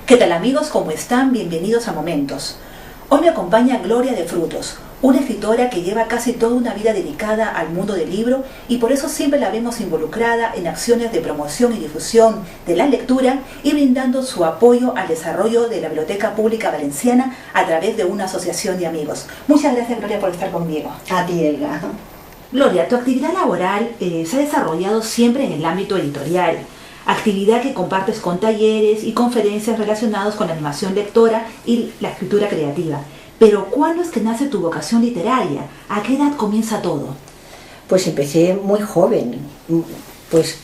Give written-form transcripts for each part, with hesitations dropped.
¿Qué tal amigos? ¿Cómo están? Bienvenidos a Momentos. Hoy me acompaña Gloria de Frutos, una escritora que lleva casi toda una vida dedicada al mundo del libro y por eso siempre la vemos involucrada en acciones de promoción y difusión de la lectura y brindando su apoyo al desarrollo de la Biblioteca Pública Valenciana a través de una asociación de amigos. Muchas gracias, Gloria, por estar conmigo. A ti, Elga. Gloria, tu actividad laboral se ha desarrollado siempre en el ámbito editorial, actividad que compartes con talleres y conferencias relacionados con la animación lectora y la escritura creativa. Pero ¿cuándo es que nace tu vocación literaria? ¿A qué edad comienza todo? Pues empecé muy joven, pues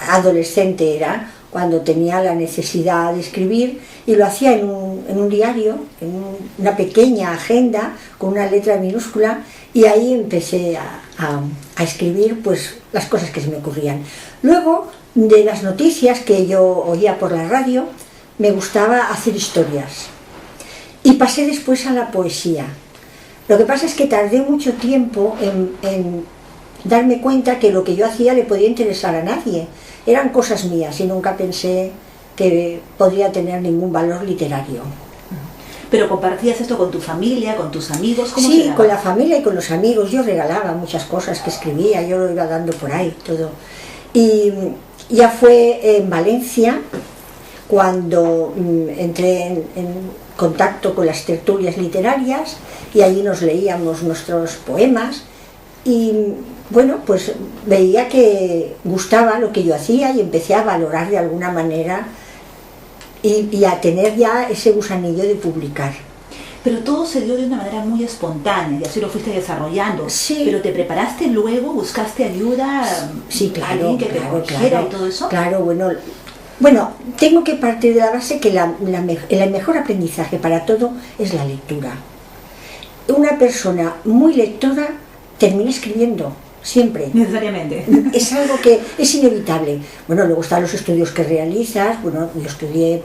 adolescente era, cuando tenía la necesidad de escribir y lo hacía en un diario, en una pequeña agenda con una letra minúscula y ahí empecé a escribir pues las cosas que se me ocurrían. Luego, de las noticias que yo oía por la radio, me gustaba hacer historias. Y pasé después a la poesía. Lo que pasa es que tardé mucho tiempo en darme cuenta que lo que yo hacía le podía interesar a nadie. Eran cosas mías y nunca pensé que podría tener ningún valor literario. ¿Pero compartías esto con tu familia, con tus amigos? ¿Cómo sí, con la familia y con los amigos. Yo regalaba muchas cosas que escribía, yo lo iba dando por ahí, todo. Y ya fue en Valencia cuando entré en contacto con las tertulias literarias y allí nos leíamos nuestros poemas y bueno, pues veía que gustaba lo que yo hacía y empecé a valorar de alguna manera y a tener ya ese gusanillo de publicar. Pero todo se dio de una manera muy espontánea y así lo fuiste desarrollando. Sí. ¿Pero te preparaste luego? ¿Buscaste ayuda? Sí, claro, ¿Alguien que te corrigiera y todo eso? Claro, bueno, tengo que partir de la base que el mejor aprendizaje para todo es la lectura. Una persona muy lectora termina escribiendo, siempre. Necesariamente. Es algo que es inevitable. Bueno, luego están los estudios que realizas. Bueno, yo estudié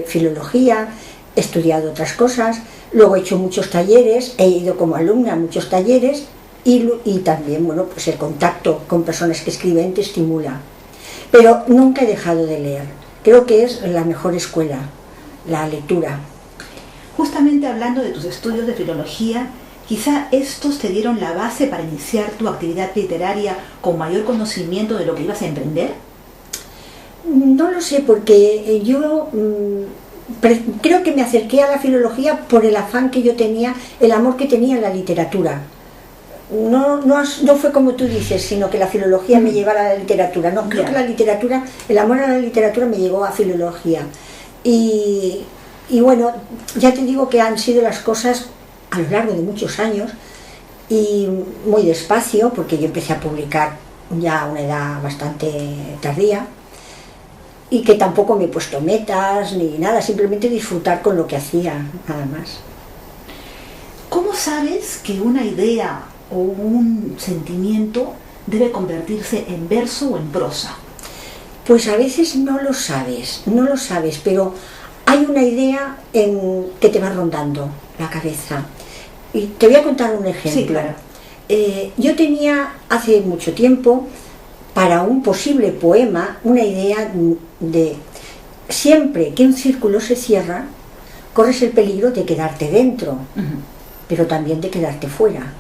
filología, he estudiado otras cosas, luego he hecho muchos talleres, he ido como alumna a muchos talleres y también, bueno, pues el contacto con personas que escriben te estimula. Pero nunca he dejado de leer. Creo que es la mejor escuela, la lectura. Justamente hablando de tus estudios de filología, quizá estos te dieron la base para iniciar tu actividad literaria con mayor conocimiento de lo que ibas a emprender. No lo sé, porque yo creo que me acerqué a la filología por el afán que yo tenía, el amor que tenía en la literatura. No fue como tú dices, sino que la filología me llevara a la literatura. No, creo que la literatura, el amor a la literatura me llegó a filología. Y bueno, ya te digo que han sido las cosas a lo largo de muchos años y muy despacio, porque yo empecé a publicar ya a una edad bastante tardía y que tampoco me he puesto metas ni nada, simplemente disfrutar con lo que hacía, nada más. ¿Cómo sabes que una idea o un sentimiento debe convertirse en verso o en prosa? Pues a veces no lo sabes, pero hay una idea que te va rondando la cabeza. Y te voy a contar un ejemplo. Sí, claro. Yo tenía hace mucho tiempo, para un posible poema, una idea de siempre que un círculo se cierra, corres el peligro de quedarte dentro, pero también de quedarte fuera.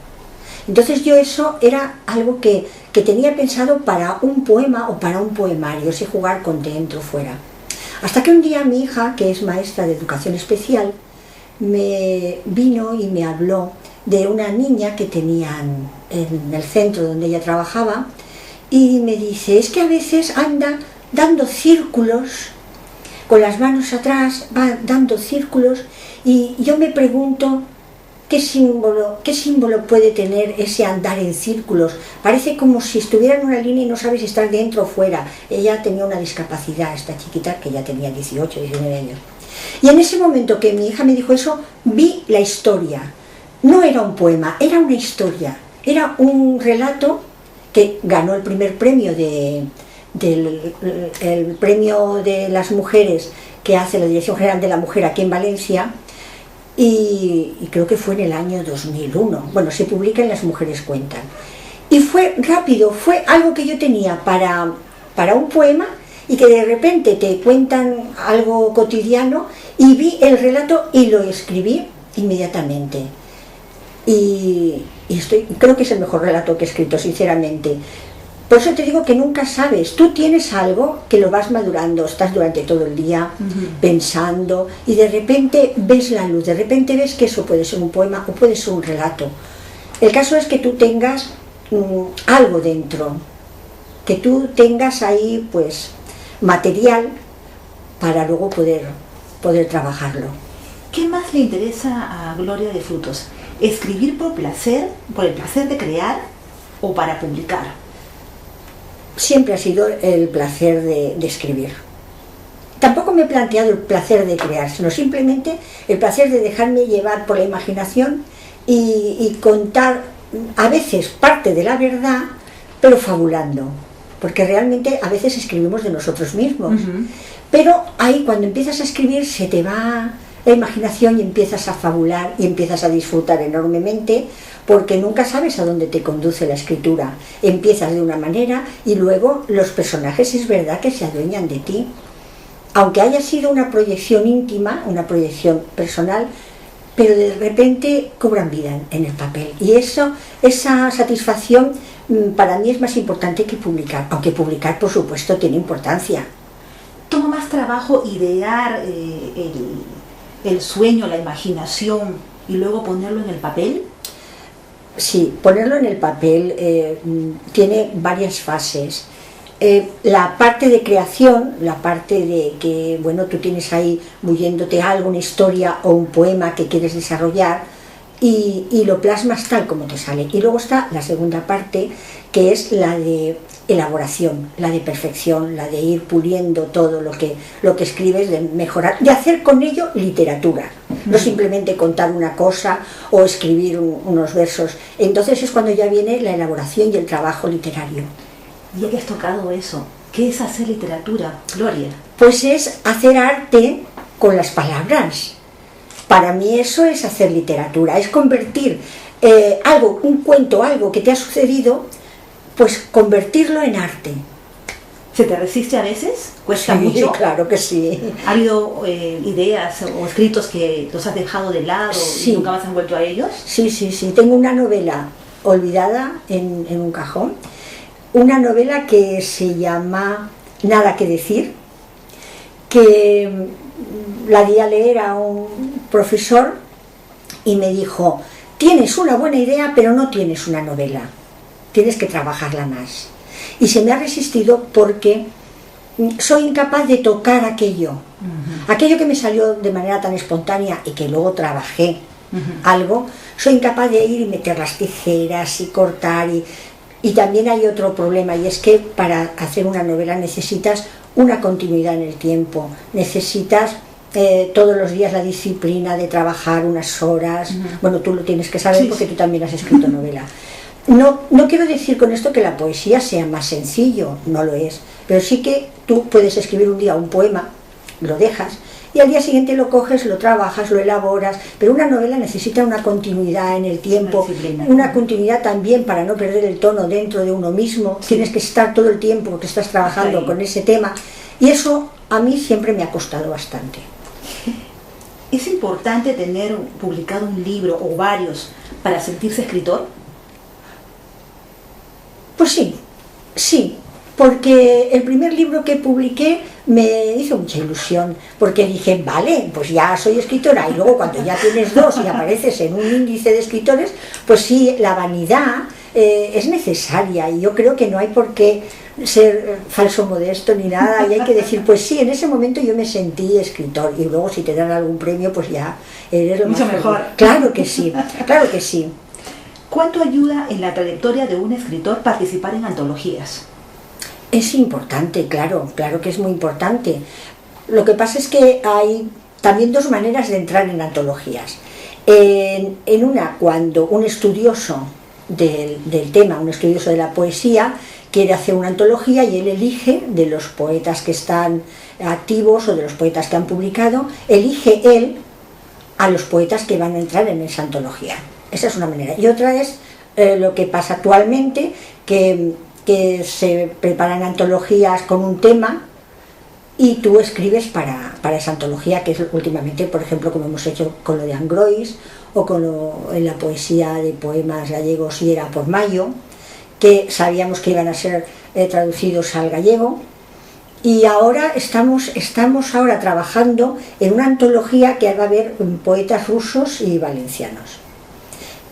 Entonces yo eso era algo que tenía pensado para un poema o para un poemario, sé jugar con dentro, fuera. Hasta que un día mi hija, que es maestra de educación especial, me vino y me habló de una niña que tenían en el centro donde ella trabajaba y me dice, es que a veces anda dando círculos, con las manos atrás, va dando círculos y yo me pregunto, ¿qué símbolo puede tener ese andar en círculos? Parece como si estuviera en una línea y no sabes si estar dentro o fuera. Ella tenía una discapacidad, esta chiquita, que ya tenía 18, 19 años. Y en ese momento que mi hija me dijo eso, vi la historia. No era un poema, era una historia. Era un relato que ganó el primer premio el premio de las mujeres que hace la Dirección General de la Mujer aquí en Valencia. Y creo que fue en el año 2001. Bueno, se publica en Las Mujeres Cuentan. Y fue rápido, fue algo que yo tenía para un poema y que de repente te cuentan algo cotidiano y vi el relato y lo escribí inmediatamente. Y creo que es el mejor relato que he escrito, sinceramente. Por eso te digo que nunca sabes, tú tienes algo que lo vas madurando, estás durante todo el día pensando y de repente ves la luz, de repente ves que eso puede ser un poema o puede ser un relato. El caso es que tú tengas algo dentro, que tú tengas ahí pues material para luego poder trabajarlo. ¿Qué más le interesa a Gloria de Frutos? ¿Escribir por el placer de crear o para publicar? Siempre ha sido el placer de escribir. Tampoco me he planteado el placer de crear, sino simplemente el placer de dejarme llevar por la imaginación y contar a veces parte de la verdad, pero fabulando, porque realmente a veces escribimos de nosotros mismos. Pero ahí cuando empiezas a escribir se te va la imaginación y empiezas a fabular y empiezas a disfrutar enormemente, porque nunca sabes a dónde te conduce la escritura. Empiezas de una manera y luego los personajes es verdad que se adueñan de ti. Aunque haya sido una proyección íntima, una proyección personal, pero de repente cobran vida en el papel. Y esa satisfacción para mí es más importante que publicar, aunque publicar por supuesto tiene importancia. ¿Toma más trabajo idear el sueño, la imaginación y luego ponerlo en el papel? Sí, ponerlo en el papel tiene varias fases. La parte de creación, la parte de que, bueno, tú tienes ahí bulléndote algo, una historia o un poema que quieres desarrollar y lo plasmas tal como te sale. Y luego está la segunda parte, que es la de elaboración, la de perfección, la de ir puliendo todo lo que escribes, de mejorar, de hacer con ello literatura, no simplemente contar una cosa o escribir unos versos. Entonces es cuando ya viene la elaboración y el trabajo literario. Ya que has tocado eso, ¿qué es hacer literatura, Gloria? Pues es hacer arte con las palabras. Para mí eso es hacer literatura, es convertir algo, un cuento, algo que te ha sucedido, pues convertirlo en arte. ¿Se te resiste a veces? ¿Cuesta mucho? Claro que sí. ¿Ha habido ideas o escritos que los has dejado de lado y nunca más has vuelto a ellos? Sí. Tengo una novela olvidada en un cajón. Una novela que se llama Nada que decir, que la di a leer a un profesor y me dijo: tienes una buena idea pero no tienes una novela, tienes que trabajarla más. Y se me ha resistido porque soy incapaz de tocar aquello, aquello que me salió de manera tan espontánea y que luego trabajé algo, soy incapaz de ir y meter las tijeras y cortar y también hay otro problema, y es que para hacer una novela necesitas una continuidad en el tiempo, necesitas todos los días la disciplina de trabajar unas horas. Bueno, tú lo tienes que saber porque tú también has escrito novela. No quiero decir con esto que la poesía sea más sencillo, no lo es, pero sí que tú puedes escribir un día un poema, lo dejas, y al día siguiente lo coges, lo trabajas, lo elaboras, pero una novela necesita una continuidad en el tiempo, una continuidad también para no perder el tono dentro de uno mismo. Tienes que estar todo el tiempo porque estás trabajando con ese tema, y eso a mí siempre me ha costado bastante. ¿Es importante tener publicado un libro o varios para sentirse escritor? Pues sí, porque el primer libro que publiqué me hizo mucha ilusión, porque dije, vale, pues ya soy escritora, y luego cuando ya tienes dos y apareces en un índice de escritores, pues sí, la vanidad es necesaria, y yo creo que no hay por qué ser falso modesto ni nada, y hay que decir, pues sí, en ese momento yo me sentí escritor, y luego si te dan algún premio, pues ya eres lo mucho más mejor. Claro que sí, claro que sí. ¿Cuánto ayuda en la trayectoria de un escritor participar en antologías? Es importante, claro que es muy importante. Lo que pasa es que hay también dos maneras de entrar en antologías. En una, cuando un estudioso del tema, un estudioso de la poesía, quiere hacer una antología y él elige de los poetas que están activos o de los poetas que han publicado, elige él a los poetas que van a entrar en esa antología. Esa es una manera. Y otra es lo que pasa actualmente, que se preparan antologías con un tema y tú escribes para esa antología, que es últimamente, por ejemplo, como hemos hecho con lo de Angrois, o en la poesía de poemas gallegos y era por mayo, que sabíamos que iban a ser traducidos al gallego, y ahora estamos ahora trabajando en una antología que va a haber poetas rusos y valencianos.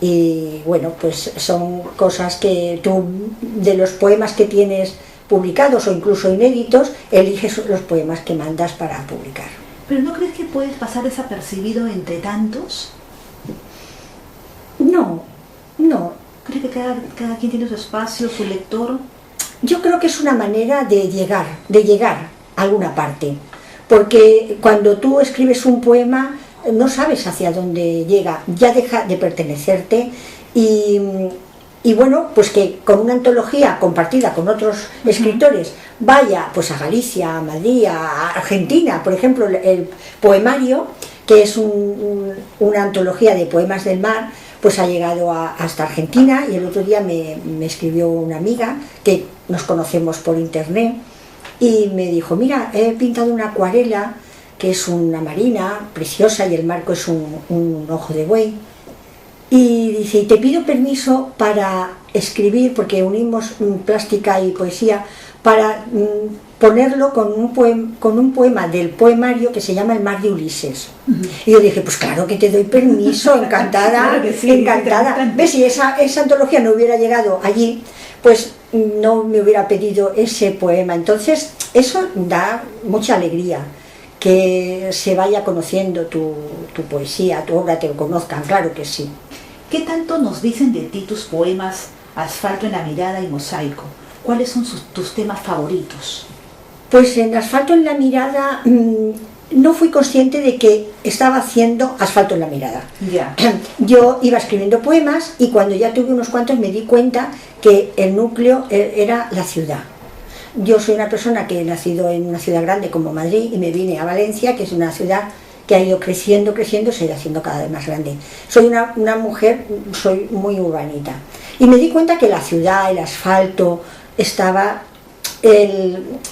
Y bueno, pues son cosas que tú, de los poemas que tienes publicados o incluso inéditos, eliges los poemas que mandas para publicar. ¿Pero no crees que puedes pasar desapercibido entre tantos? No. ¿Crees que cada quien tiene su espacio, su lector? Yo creo que es una manera de llegar a alguna parte, porque cuando tú escribes un poema no sabes hacia dónde llega, ya deja de pertenecerte y bueno, pues que con una antología compartida con otros escritores vaya pues a Galicia, a Madrid, a Argentina, por ejemplo, el poemario, que es una antología de poemas del mar, pues ha llegado hasta Argentina, y el otro día me escribió una amiga que nos conocemos por internet y me dijo: mira, he pintado una acuarela que es una marina preciosa y el marco es un ojo de buey, y dice: y te pido permiso para escribir, porque unimos plástica y poesía, para ponerlo con un poema del poemario que se llama El mar de Ulises. Y yo dije: pues claro que te doy permiso, encantada, Claro que sí, encantada. ¿Ves? Si esa antología no hubiera llegado allí, pues no me hubiera pedido ese poema. Entonces eso da mucha alegría, que se vaya conociendo tu poesía, tu obra, te lo conozcan, claro que sí. ¿Qué tanto nos dicen de ti tus poemas Asfalto en la mirada y Mosaico? ¿Cuáles son tus temas favoritos? Pues en Asfalto en la mirada no fui consciente de que estaba haciendo Asfalto en la mirada. Ya. Yo iba escribiendo poemas y cuando ya tuve unos cuantos me di cuenta que el núcleo era la ciudad. Yo soy una persona que he nacido en una ciudad grande como Madrid y me vine a Valencia, que es una ciudad que ha ido creciendo, se ha ido haciendo cada vez más grande. Soy una mujer, soy muy urbanita. Y me di cuenta que la ciudad, el asfalto,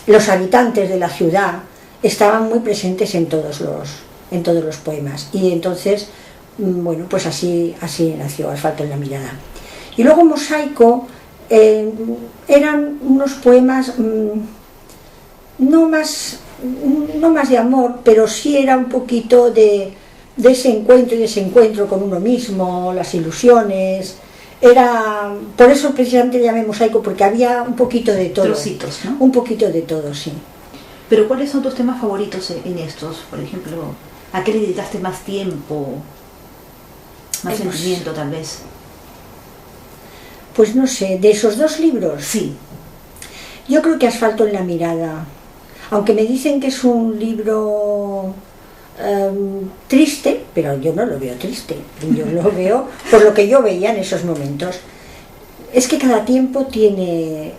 los habitantes de la ciudad estaban muy presentes en todos los poemas. Y entonces, bueno, pues así nació Asfalto en la mirada. Y luego Mosaico eran unos poemas no más de amor, pero sí era un poquito de ese encuentro y desencuentro con uno mismo, las ilusiones. Por eso precisamente le llamé Mosaico, porque había un poquito de todo. Trocitos, ¿no? Un poquito de todo, sí. Pero ¿cuáles son tus temas favoritos en estos? Por ejemplo, ¿a qué le dedicaste más tiempo? Más sentimiento, tal vez. Pues no sé, de esos dos libros. Sí. Yo creo que Asfalto en la mirada. Aunque me dicen que es un libro triste, pero yo no lo veo triste. Yo lo veo por lo que yo veía en esos momentos. Es que cada tiempo tiene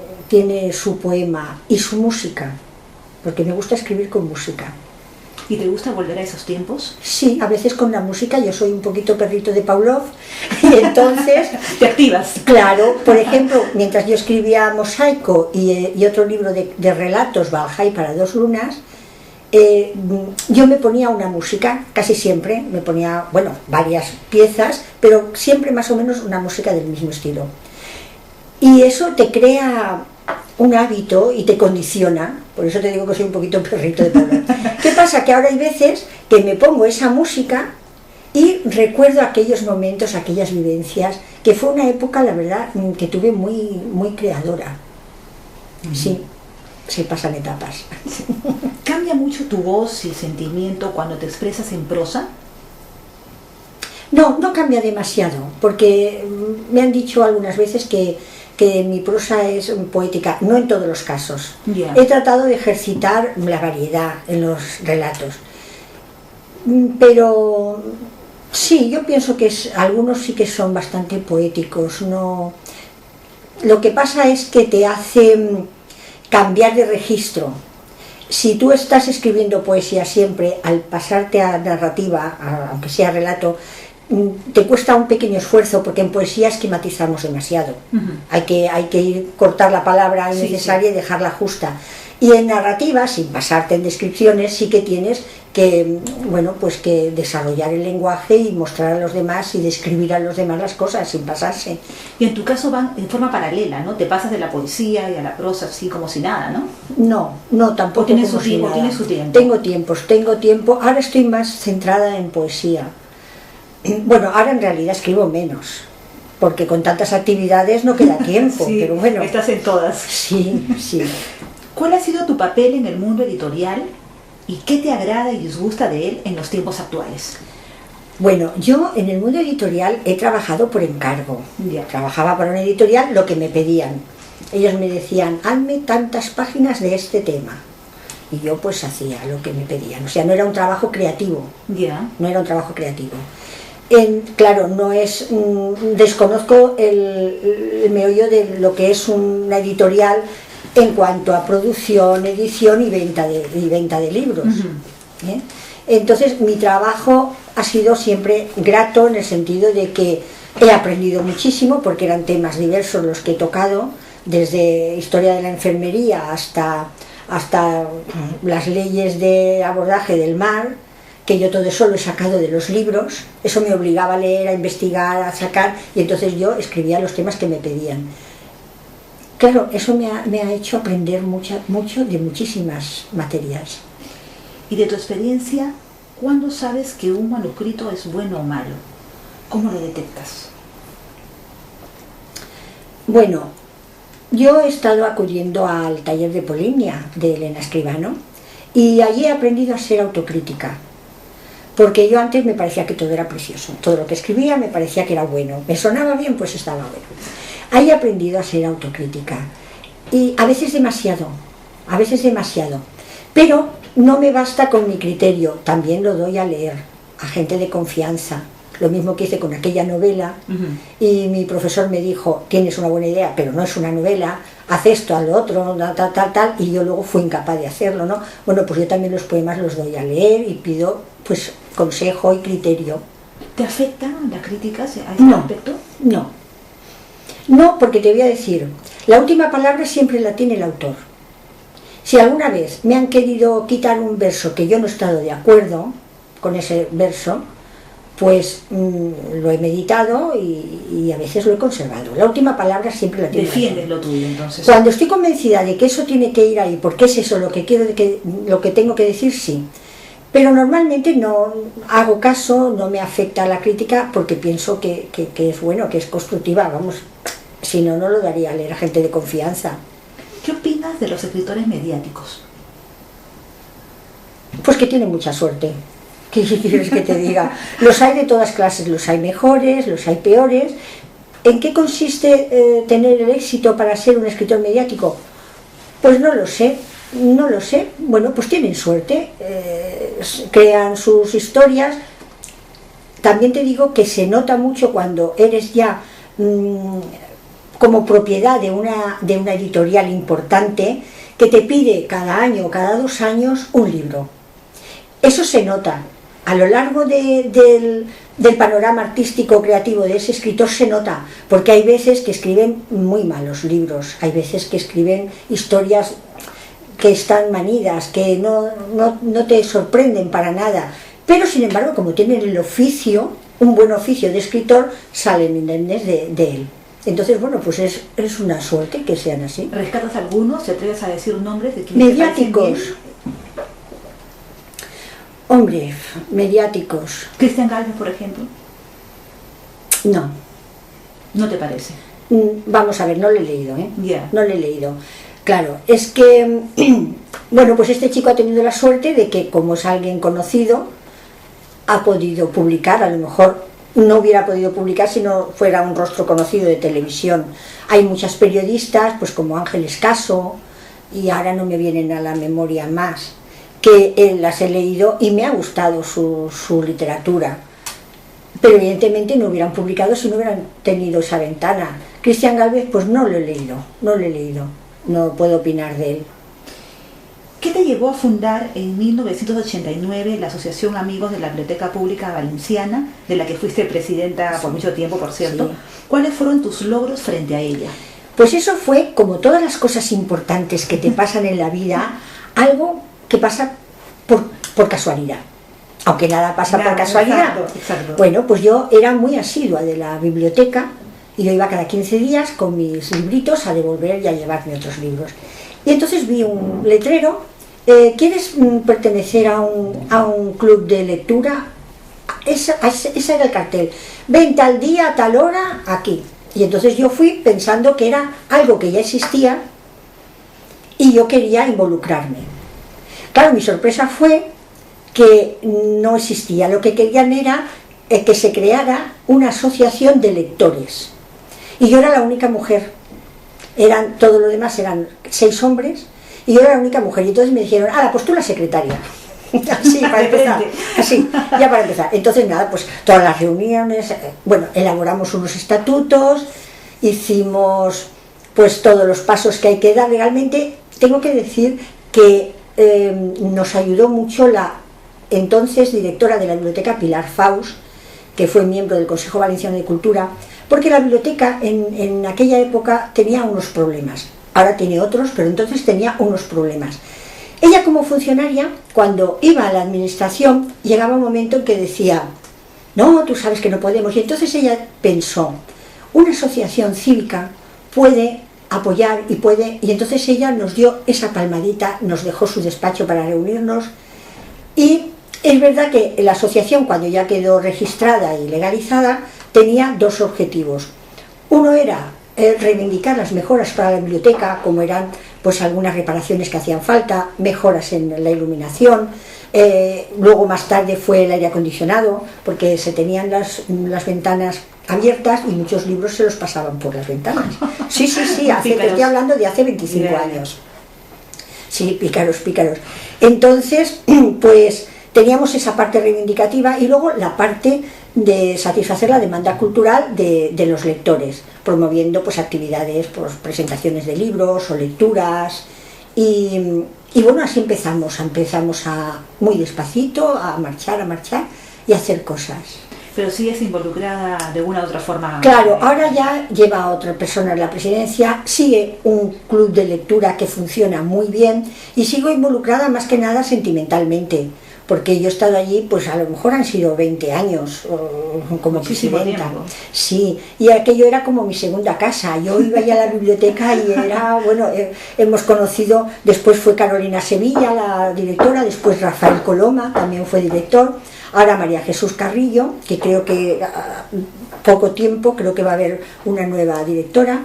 su poema y su música, porque me gusta escribir con música. ¿Y te gusta volver a esos tiempos? Sí, a veces con la música. Yo soy un poquito perrito de Pavlov y entonces... ¿Te activas? Claro, por ejemplo, mientras yo escribía Mosaico y otro libro de relatos, Valhalla para dos lunas, yo me ponía una música, casi siempre, me ponía, bueno, varias piezas, pero siempre más o menos una música del mismo estilo. Y eso te crea un hábito y te condiciona. Por eso te digo que soy un poquito perrito de Pavlov. ¿Qué pasa? Que ahora hay veces que me pongo esa música y recuerdo aquellos momentos, aquellas vivencias, que fue una época, la verdad, que tuve muy, muy creadora. Sí, se pasan etapas. ¿Cambia mucho tu voz y sentimiento cuando te expresas en prosa? No cambia demasiado, porque me han dicho algunas veces que mi prosa es poética, no en todos los casos. Yeah. He tratado de ejercitar la variedad en los relatos, pero sí, yo pienso que algunos sí que son bastante poéticos. No, lo que pasa es que te hace cambiar de registro. Si tú estás escribiendo poesía siempre, al pasarte a narrativa, aunque sea relato, te cuesta un pequeño esfuerzo, porque en poesía esquematizamos demasiado. Hay que ir, cortar la palabra innecesaria y dejarla justa. Y en narrativa, sin pasarte en descripciones, sí que tienes que, bueno, pues que desarrollar el lenguaje y mostrar a los demás y describir a los demás las cosas sin pasarse. Y en tu caso van en forma paralela, ¿no? Te pasas de la poesía y a la prosa así como si nada, ¿no? No, tampoco como si nada. ¿Tienes su tiempo? Tengo tiempo. Ahora estoy más centrada en poesía. Bueno, ahora en realidad escribo menos, porque con tantas actividades no queda tiempo, Sí, pero bueno. estás en todas. Sí. ¿Cuál ha sido tu papel en el mundo editorial y qué te agrada y disgusta de él en los tiempos actuales? Bueno, yo en el mundo editorial he trabajado por encargo. Ya. Trabajaba para una editorial lo que me pedían. Ellos me decían, hazme tantas páginas de este tema. Y yo pues hacía lo que me pedían. O sea, no era un trabajo creativo. Ya. No era un trabajo creativo. Claro, no es... desconozco el meollo de lo que es una editorial en cuanto a producción, edición y venta de libros. ¿Eh? Entonces mi trabajo ha sido siempre grato en el sentido de que he aprendido muchísimo, porque eran temas diversos los que he tocado, desde historia de la enfermería hasta las leyes de abordaje del mar, que yo todo eso lo he sacado de los libros. Eso me obligaba a leer, a investigar, a sacar, y entonces yo escribía los temas que me pedían. Claro, eso me ha hecho aprender mucho de muchísimas materias. Y de tu experiencia, ¿cuándo sabes que un manuscrito es bueno o malo? ¿Cómo lo detectas? Bueno, yo he estado acudiendo al taller de Polinia de Elena Escribano y allí he aprendido a ser autocrítica, porque yo antes me parecía que todo era precioso, todo lo que escribía me parecía que era bueno, me sonaba bien, pues estaba bueno. Ahí he aprendido a ser autocrítica, y a veces demasiado, pero no me basta con mi criterio, también lo doy a leer a gente de confianza. Lo mismo que hice con aquella novela, y mi profesor me dijo, tienes una buena idea, pero no es una novela, haz esto, haz lo otro, tal, y yo luego fui incapaz de hacerlo, ¿no? Bueno, pues yo también los poemas los doy a leer y pido, pues, consejo y criterio. ¿Te afecta la crítica a ese aspecto? No, porque te voy a decir, la última palabra siempre la tiene el autor. Si alguna vez me han querido quitar un verso que yo no he estado de acuerdo con ese verso, pues lo he meditado y a veces lo he conservado. La última palabra siempre la tiene. Defiendes lo tuyo, entonces. Cuando estoy convencida de que eso tiene que ir ahí, porque es eso lo que quiero, lo que tengo que decir, sí. Pero normalmente no hago caso, no me afecta la crítica, porque pienso que es bueno, que es constructiva, vamos. Si no, no lo daría a leer a gente de confianza. ¿Qué opinas de los escritores mediáticos? Pues que tienen mucha suerte. ¿Qué quieres que te diga? Los hay de todas clases, los hay mejores, los hay peores. ¿En qué consiste tener el éxito para ser un escritor mediático? Pues no lo sé. Bueno, pues tienen suerte, crean sus historias. También te digo que se nota mucho cuando eres ya como propiedad de una editorial importante, que te pide cada año o cada 2 años un libro. Eso se nota. A lo largo del panorama artístico creativo de ese escritor se nota, porque hay veces que escriben muy malos libros, hay veces que escriben historias que están manidas, que no te sorprenden para nada, pero sin embargo, como tienen el oficio, un buen oficio de escritor, salen indemnes de él. Entonces, bueno, pues es una suerte que sean así. ¿Rescatas algunos? ¿Te atreves a decir nombres de quienes mediáticos? Hombre, mediáticos. ¿Cristian Gálvez, por ejemplo? No. ¿No te parece? Vamos a ver, no lo he leído, ¿eh? Yeah. No lo he leído. Claro, es que, bueno, pues este chico ha tenido la suerte de que, como es alguien conocido, ha podido publicar. A lo mejor no hubiera podido publicar si no fuera un rostro conocido de televisión. Hay muchas periodistas, pues como Ángeles Caso, y ahora no me vienen a la memoria más, que las he leído y me ha gustado su literatura, pero evidentemente no hubieran publicado si no hubieran tenido esa ventana. Cristian Gálvez, pues no lo he leído, no puedo opinar de él. ¿Qué te llevó a fundar en 1989 la Asociación Amigos de la Biblioteca Pública Valenciana, de la que fuiste presidenta por mucho tiempo, por cierto? Sí. ¿Cuáles fueron tus logros frente a ella? Pues eso fue, como todas las cosas importantes que te pasan en la vida, algo que pasa por casualidad. Aunque nada pasa por casualidad. Exacto. Bueno, pues yo era muy asidua de la biblioteca y yo iba cada 15 días con mis libritos a devolver y a llevarme otros libros. Y entonces vi un letrero, ¿quieres pertenecer a un club de lectura? Ese era el cartel. Ven tal día, a tal hora, aquí. Y entonces yo fui pensando que era algo que ya existía y yo quería involucrarme. Claro, mi sorpresa fue que no existía. Lo que querían era que se creara una asociación de lectores. Y yo era la única mujer. Todo lo demás eran 6 hombres y yo era la única mujer. Y entonces me dijeron, pues tú la secretaria. Así, para empezar. Así, ya para empezar. Entonces nada, pues todas las reuniones, elaboramos unos estatutos, hicimos pues todos los pasos que hay que dar. Realmente tengo que decir que nos ayudó mucho la entonces directora de la biblioteca, Pilar Faus, que fue miembro del Consejo Valenciano de Cultura, porque la biblioteca en aquella época tenía unos problemas. Ahora tiene otros, pero entonces tenía unos problemas. Ella, como funcionaria, cuando iba a la administración, llegaba un momento en que decía, no, tú sabes que no podemos. Y entonces ella pensó, una asociación cívica puede apoyar y entonces ella nos dio esa palmadita, nos dejó su despacho para reunirnos. Y es verdad que la asociación, cuando ya quedó registrada y legalizada, tenía 2 objetivos. Uno era reivindicar las mejoras para la biblioteca, como eran pues algunas reparaciones que hacían falta, mejoras en la iluminación, luego más tarde fue el aire acondicionado, porque se tenían las ventanas abiertas y muchos libros se los pasaban por las ventanas. Sí, estoy hablando de hace 25 años. Sí, pícaros. Entonces, pues teníamos esa parte reivindicativa y luego la parte de satisfacer la demanda cultural de los lectores, promoviendo pues actividades, pues presentaciones de libros o lecturas y bueno, así empezamos muy despacito a marchar y a hacer cosas. Pero sigues involucrada de una u otra forma. Claro, ahora ya lleva a otra persona en la presidencia, sigue un club de lectura que funciona muy bien y sigo involucrada más que nada sentimentalmente, porque yo he estado allí, pues a lo mejor han sido 20 años como muchísimo presidenta. Tiempo. Sí, y aquello era como mi segunda casa. Yo iba ya a la biblioteca y era, hemos conocido, después fue Carolina Sevilla, la directora, después Rafael Coloma, también fue director, ahora María Jesús Carrillo, que creo que poco tiempo, creo que va a haber una nueva directora.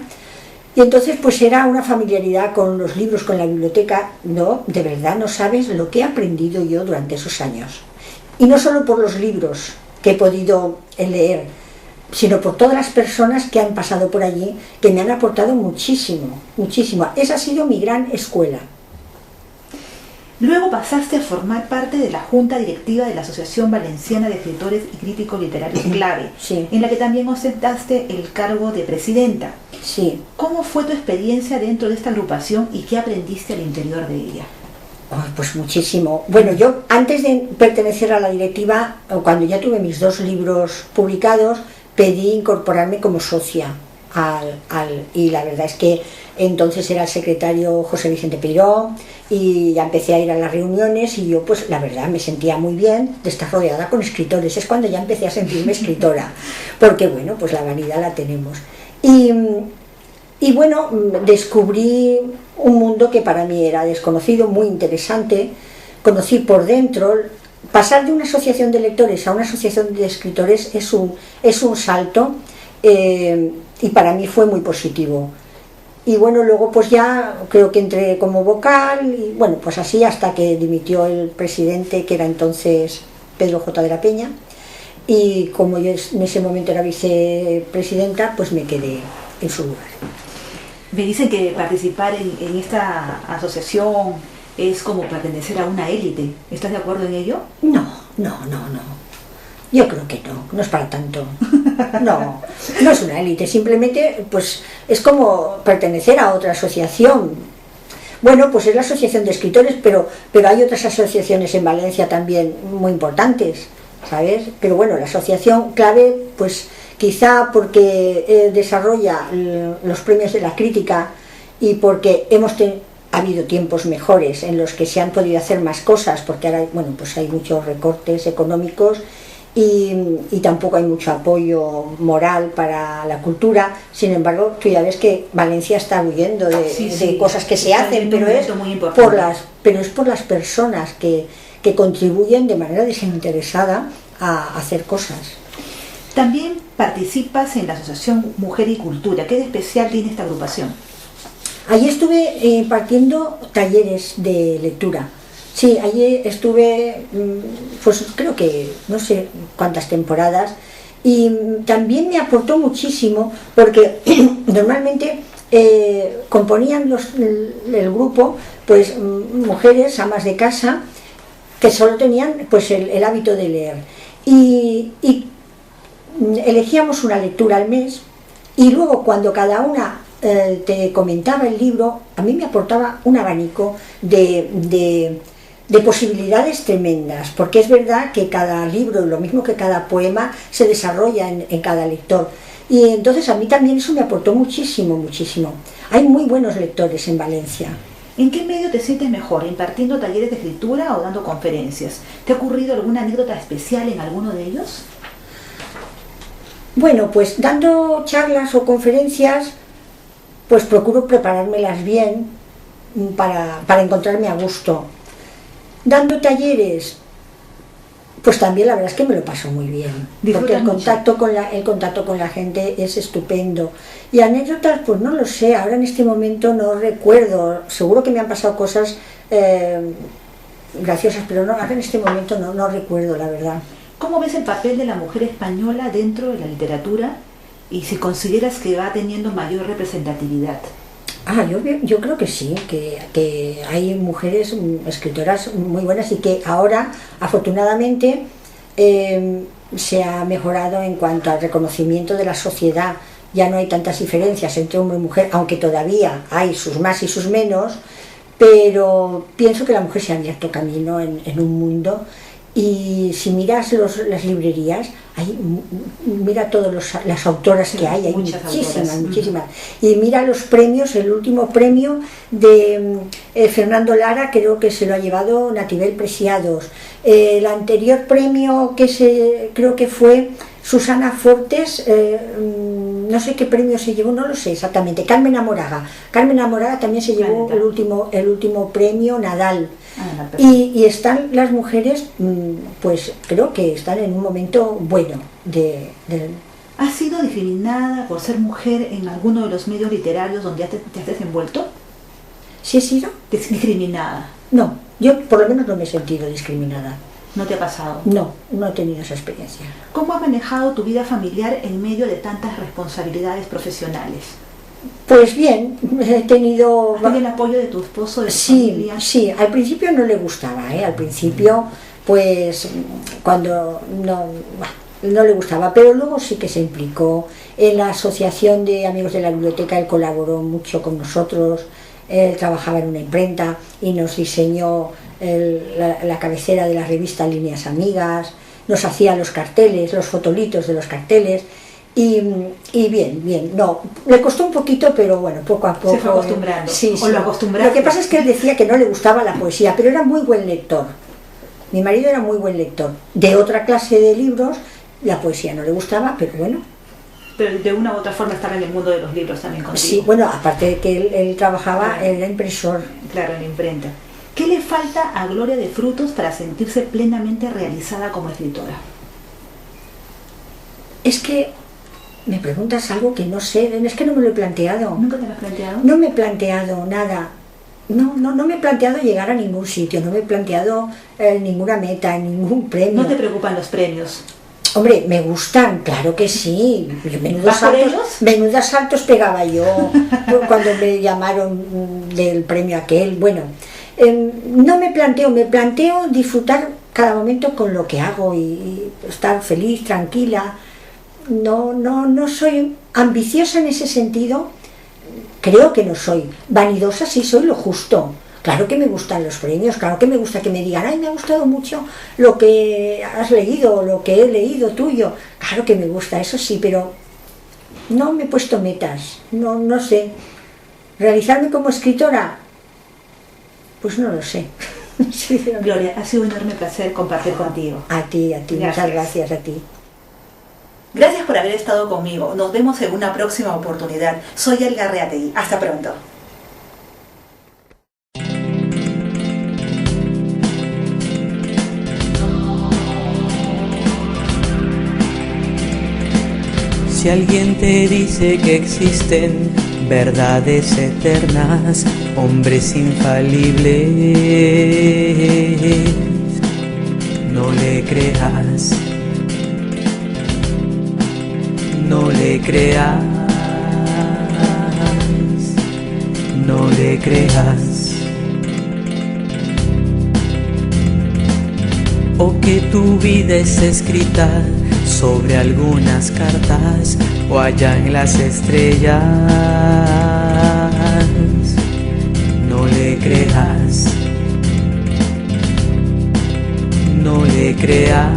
Y entonces pues era una familiaridad con los libros, con la biblioteca. No, de verdad no sabes lo que he aprendido yo durante esos años. Y no solo por los libros que he podido leer, sino por todas las personas que han pasado por allí, que me han aportado muchísimo. Esa ha sido mi gran escuela. Luego pasaste a formar parte de la Junta Directiva de la Asociación Valenciana de Escritores y Críticos Literarios Clave, Sí. En la que también ostentaste el cargo de presidenta. Sí. ¿Cómo fue tu experiencia dentro de esta agrupación y qué aprendiste al interior de ella? Pues muchísimo. Bueno, yo antes de pertenecer a la directiva, cuando ya tuve mis 2 libros publicados, pedí incorporarme como socia y la verdad es que entonces era el secretario José Vicente Peiró y ya empecé a ir a las reuniones y yo pues la verdad me sentía muy bien de estar rodeada con escritores. Es cuando ya empecé a sentirme escritora, porque bueno, pues la vanidad la tenemos. Y bueno, descubrí un mundo que para mí era desconocido, muy interesante. Conocí por dentro. Pasar de una asociación de lectores a una asociación de escritores es un salto y para mí fue muy positivo. Y bueno, luego pues ya creo que entré como vocal y bueno, pues así hasta que dimitió el presidente, que era entonces Pedro J. de la Peña, y como yo en ese momento era vicepresidenta, pues me quedé en su lugar. Me dicen que participar en esta asociación es como pertenecer a una élite. ¿Estás de acuerdo en ello? No. Yo creo que no es para tanto. No es una élite, simplemente pues es como pertenecer a otra asociación. Bueno, pues es la Asociación de Escritores, pero hay otras asociaciones en Valencia también muy importantes, ¿sabes? Pero bueno, la asociación clave, pues quizá porque desarrolla los premios de la crítica y porque ha habido tiempos mejores en los que se han podido hacer más cosas, porque ahora, bueno, pues hay muchos recortes económicos y tampoco hay mucho apoyo moral para la cultura. Sin embargo, tú ya ves que Valencia está huyendo de cosas que se hacen, pero es por las personas que contribuyen de manera desinteresada a hacer cosas. También participas en la Asociación Mujer y Cultura. ¿Qué de especial tiene esta agrupación? Allí estuve impartiendo talleres de lectura. Sí, allí estuve, pues creo que no sé cuántas temporadas, y también me aportó muchísimo porque normalmente componían el grupo pues mujeres, amas de casa, que solo tenían pues el hábito de leer. Y elegíamos una lectura al mes y luego cuando cada una te comentaba el libro, a mí me aportaba un abanico de posibilidades tremendas, porque es verdad que cada libro, lo mismo que cada poema, se desarrolla en cada lector. Y entonces a mí también eso me aportó muchísimo, muchísimo. Hay muy buenos lectores en Valencia. ¿En qué medio te sientes mejor? ¿Impartiendo talleres de escritura o dando conferencias? ¿Te ha ocurrido alguna anécdota especial en alguno de ellos? Bueno, pues dando charlas o conferencias, pues procuro preparármelas bien para encontrarme a gusto. Dando talleres, pues también la verdad es que me lo paso muy bien, porque el contacto con la gente es estupendo. Y anécdotas, pues no lo sé, ahora en este momento no recuerdo, seguro que me han pasado cosas graciosas, pero no, ahora en este momento no recuerdo, la verdad. ¿Cómo ves el papel de la mujer española dentro de la literatura y si consideras que va teniendo mayor representatividad? Yo creo que sí, que hay mujeres escritoras muy buenas y que ahora, afortunadamente, se ha mejorado en cuanto al reconocimiento de la sociedad. Ya no hay tantas diferencias entre hombre y mujer, aunque todavía hay sus más y sus menos, pero pienso que la mujer se ha abierto camino en un mundo. Y si miras las librerías, mira todas las autoras que hay muchísimas. Y mira los premios, el último premio de Fernando Lara, creo que se lo ha llevado Natibel Preciados. El anterior premio creo que fue Susana Fortes, no sé qué premio se llevó, no lo sé exactamente. Carmen Amoraga también se llevó el último premio Nadal. Y están las mujeres, pues creo que están en un momento bueno. ¿Has sido discriminada por ser mujer en alguno de los medios literarios donde te has desenvuelto? ¿Sí he sido? Discriminada. No, yo por lo menos no me he sentido discriminada. ¿No te ha pasado? No he tenido esa experiencia. ¿Cómo has manejado tu vida familiar en medio de tantas responsabilidades profesionales? Pues bien, he tenido... ¿Has tenido el apoyo de tu esposo, de tu familia? Sí, al principio no le gustaba, al principio, pues, cuando no le gustaba, pero luego sí que se implicó. En la Asociación de Amigos de la Biblioteca él colaboró mucho con nosotros, él trabajaba en una imprenta y nos diseñó la cabecera de la revista Líneas Amigas, nos hacía los carteles, los fotolitos de los carteles. Y bien, le costó un poquito, pero bueno, poco a poco. Se fue acostumbrando. Sí. ¿O lo acostumbraste? Lo que pasa es que él decía que no le gustaba la poesía, pero era muy buen lector. Mi marido era muy buen lector. De otra clase de libros, la poesía no le gustaba, pero bueno. Pero de una u otra forma estaba en el mundo de los libros también contigo. Sí, bueno, aparte de que él trabajaba, él era impresor. Claro, en la imprenta. ¿Qué le falta a Gloria de Frutos para sentirse plenamente realizada como escritora? Es que me preguntas algo que no sé, es que no me lo he planteado. ¿Nunca te lo has planteado? No me he planteado nada. No me he planteado llegar a ningún sitio, no me he planteado ninguna meta, ningún premio. ¿No te los premios? Hombre, me gustan, claro que sí. Menudos saltos pegaba yo cuando me llamaron del premio aquel. Bueno, no me planteo disfrutar cada momento con lo que hago y estar feliz, tranquila. No soy ambiciosa en ese sentido. creo que no soy vanidosa, sí soy lo justo. Claro que me gustan los premios, claro que me gusta que me digan, ay, me ha gustado mucho lo que has leído, lo que he leído tuyo. Claro que me gusta, eso sí, pero no me he puesto metas, no sé. ¿Realizarme como escritora? Pues no lo sé. Sí, Gloria, ha sido un enorme placer compartir contigo. A ti, muchas gracias a ti. Gracias por haber estado conmigo. Nos vemos en una próxima oportunidad. Soy Elga Reategui. Hasta pronto. Si alguien te dice que existen verdades eternas, hombres infalibles, no le creas, no le creas, no le creas. O que tu vida es escrita sobre algunas cartas o allá en las estrellas, no le creas, no le creas,